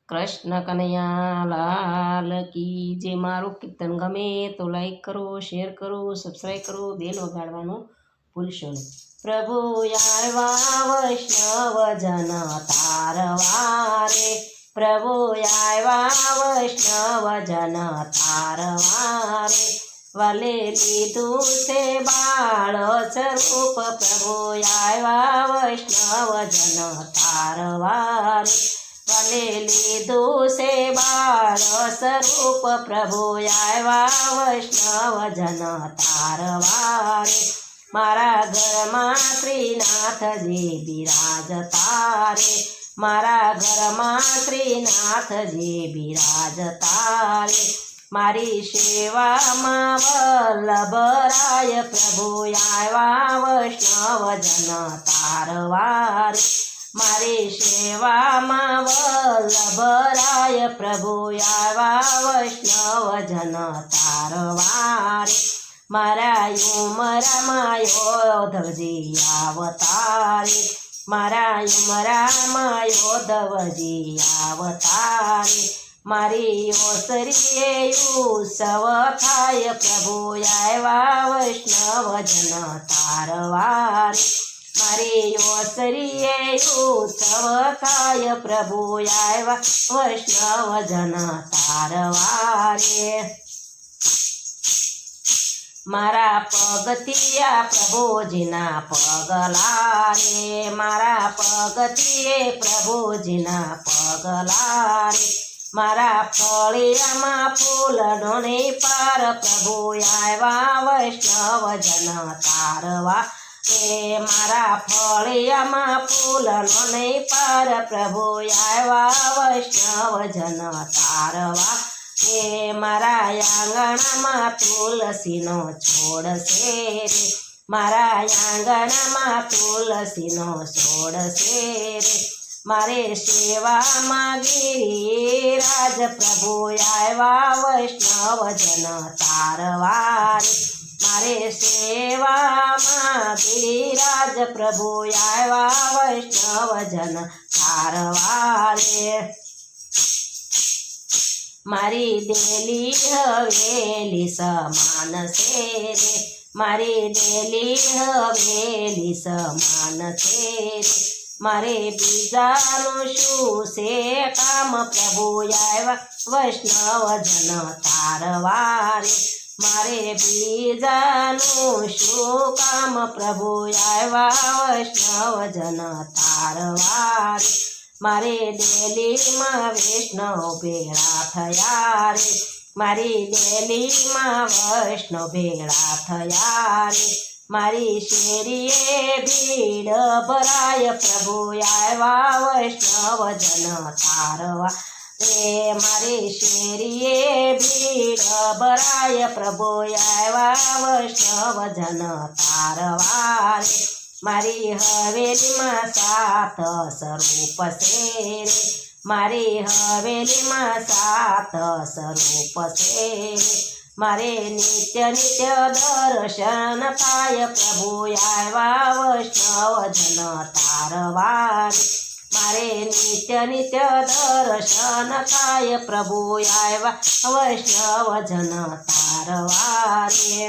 કૃષ્ણ કનૈયા લાલ કી જે મારું કીર્તન ગમે તો લાઈક કરો, શેર કરો, સબસ્ક્રાઈબ કરો, બેલ વગાડવાનું ભૂલશો નહીં. પ્રભુ આવ્યા વૈષ્ણવ જન તારવારે, પ્રભુ આવ્યા વૈષ્ણવ જન તારવારે, વલે લીધું છે બાળ સ્વરૂપ, પ્રભુ આવ્યા વૈષ્ણવ જન તારવારે, વલે લીધું છે બાળ સ્વરૂપ, પ્રભુ આવ્યા વૈષ્ણવ જન તારવારે, મારા ઘરમાં શ્રીનાથજી બિરાજતા રે, મારા ઘરમાં શ્રીનાથજી બિરાજતા રે, મારી સેવામાં વલ્લભરાય, પ્રભુ આવ્યા વૈષ્ણવ જન તારવારે, મારી સેવામાં વલ્લભરાય, પ્રભુ આવ્યા વૈષ્ણવ જન તારવારે, મારા ઉમરામાં યોધવજી અવતારે, મારા ઉમરામાં યોધવજી અવતારે, મારી ઓસરીએ ઉત્સવ થાય, પ્રભુ આવ્યા વૈષ્ણવ જન તારવારે, મારી ઓસરીએ ઉત્સવ થાય, પ્રભુ આવ્યા વૈષ્ણવ જન તારવારે, મારા પગથિયા પ્રભુજીના પગલા રે, મારા પગથિયે પ્રભુજીના પગલા રે, મારા ફળિયામાં ફૂલનો નહીં પાર, પ્રભુ આવ્યા વૈષ્ણવ જન તારવા રે, મારા ફળિયામાં ફૂલનો નહીં પાર, પ્રભુ આવ્યા વૈષ્ણવ જન તારવા રે, મારા આંગણામાં તુલસીનો છોડ છે રે, મારા આંગણામાં તુલસીનો છોડ છે રે, મારે સેવામાં ગિરિરાજ, પ્રભુ આવ્યા વૈષ્ણવ જન તારવારે, મારે સેવામાં ગિરિરાજ, પ્રભુ આવ્યા વૈષ્ણવ જન તારવારે, મારી દેલી હવેલી સમાન છે રે, મારી દેલી હવેલી સમાન છે રે, મારે બીજાનું શું છે કામ, પ્રભુ આવ્યા વૈષ્ણવ જન તારવારે, મારે બીજાનું શું કામ, પ્રભુ આવ્યા વૈષ્ણવ જન તારવારે, મારે ડેલીમાં વૈષ્ણવ ભેળા થયા રે, મારી ડેલીમાં વૈષ્ણવ ભેળા થયા રે, મારી શેરીએ ભીડ ભરાય, પ્રભુ આવ્યા વૈષ્ણવ જન તારવા રે, મારી શેરીએ ભીડ ભરાય, પ્રભુ આવ્યા વૈષ્ણવ જન તારવા રે, મારી હવેલીમાં સાત સ્વરૂપ છે રે, મારી હવેલીમાં સાત સ્વરૂપ છે રે, મારે નિત્ય નિત્ય દર્શન થાય, પ્રભુ આવ્યા વૈષ્ણવ જન તારવારે, મારે નિત્ય નિત્ય દર્શન થાય, પ્રભુ આવ્યા વૈષ્ણવ જન તારવારે,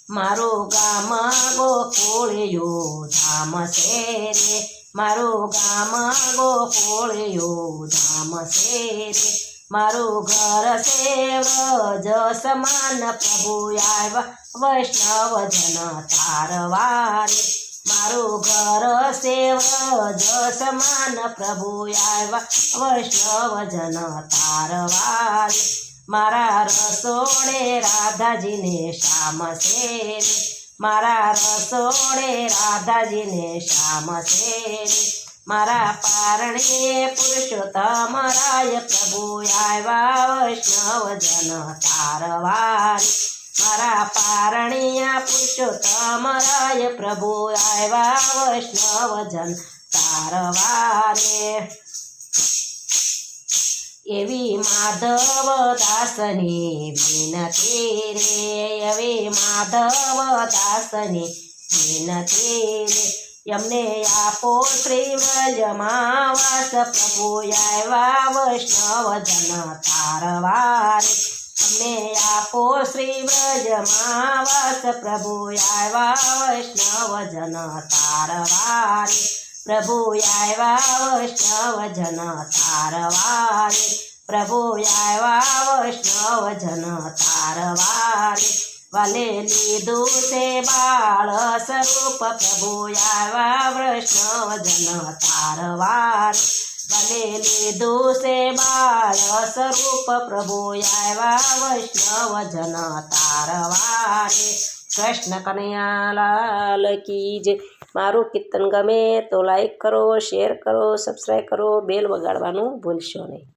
મારું ગામ ગોકુળિયું ધામ છે રે, મારું ગામ ગોકુળિયું ધામ છે રે, મારું ઘર છે વ્રજ સમાન, પ્રભુ આવ્યા વૈષ્ણવ જન તારવારે, મારું ઘર છે વ્રજ સમાન, પ્રભુ આવ્યા વૈષ્ણવ જન તારવારે, મારા રસોડે રાધાજીને શ્યામ છે રે, મારા રસોડે રાધાજીને શ્યામ છે રે, મારા પારણે પુરુષોત્તમ રાય, પ્રભુ આવ્યા વૈષ્ણવ જન તારવારે, મારા પારણિયા પુરુષોત્તમ રાય, પ્રભુ આવ્યા વૈષ્ણવ જન તારવારે, એવી માધવ દાસની વિનતી રે, એવી માધવ દાસની વિનતી રે, એમને આપો શ્રી વ્રજમાં વાસ પ્રભુ આવ્યા વૈષ્ણવજન તારવારે અમને આપો શ્રી વ્રજમાં વાસ પ્રભુ આવ્યા વૈષ્ણવજન તારવારે પ્રભુ આવ્યા વૈષ્ણવજન તારવારે પ્રભુ આવ્યા વૈષ્ણવજન તારવારે વાલે લીધું છે બાળ સ્વરૂપ પ્રભુ આવ્યા વૈષ્ણવજન તારવારે વાલે લીધું છે બાળ સ્વરૂપ પ્રભુ આવ્યા વૈષ્ણવજન તારવારે કૃષ્ણ કનૈયા લાલ કી જય મારું કીર્તન ગમે તો લાઈક કરો શેર કરો સબસ્ક્રાઈબ કરો બેલ વગાડવાનું ભૂલશો નહીં.